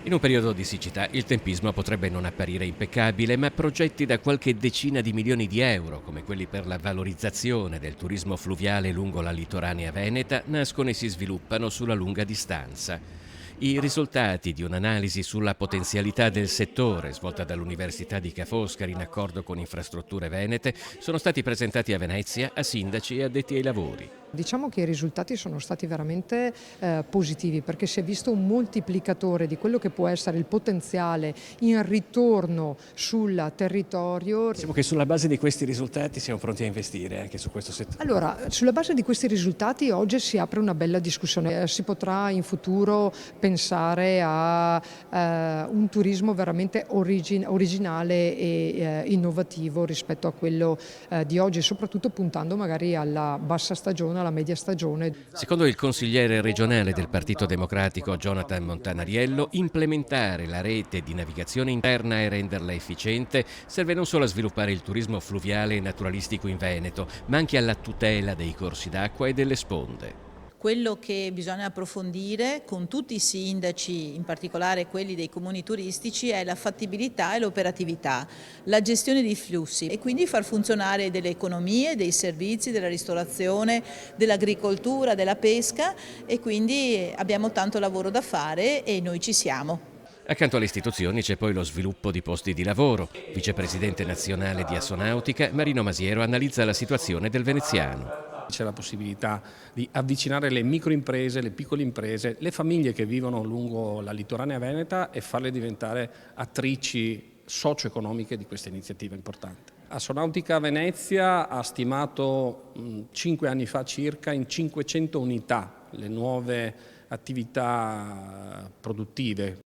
In un periodo di siccità il tempismo potrebbe non apparire impeccabile, ma progetti da qualche decina di milioni di euro, come quelli per la valorizzazione del turismo fluviale lungo la litoranea veneta, nascono e si sviluppano sulla lunga distanza. I risultati di un'analisi sulla potenzialità del settore, svolta dall'Università di Ca' Foscari in accordo con Infrastrutture Venete, sono stati presentati a Venezia a sindaci e addetti ai lavori. Diciamo che i risultati sono stati veramente positivi, perché si è visto un moltiplicatore di quello che può essere il potenziale in ritorno sul territorio. Diciamo che sulla base di questi risultati siamo pronti a investire anche su questo settore. Allora, sulla base di questi risultati oggi si apre una bella discussione. Si potrà in futuro pensare a un turismo veramente originale e innovativo rispetto a quello di oggi, soprattutto puntando magari alla bassa stagione, alla media stagione. Secondo il consigliere regionale del Partito Democratico Jonathan Montanariello, implementare la rete di navigazione interna e renderla efficiente serve non solo a sviluppare il turismo fluviale e naturalistico in Veneto, ma anche alla tutela dei corsi d'acqua e delle sponde. Quello che bisogna approfondire con tutti i sindaci, in particolare quelli dei comuni turistici, è la fattibilità e l'operatività, la gestione dei flussi e quindi far funzionare delle economie, dei servizi, della ristorazione, dell'agricoltura, della pesca, e quindi abbiamo tanto lavoro da fare e noi ci siamo. Accanto alle istituzioni c'è poi lo sviluppo di posti di lavoro. Vicepresidente nazionale di Assonautica, Marino Masiero analizza la situazione del veneziano. C'è la possibilità di avvicinare le microimprese, le piccole imprese, le famiglie che vivono lungo la litoranea veneta e farle diventare attrici socio-economiche di questa iniziativa importante. Assonautica Venezia ha stimato 5 anni fa circa in 500 unità le nuove attività produttive.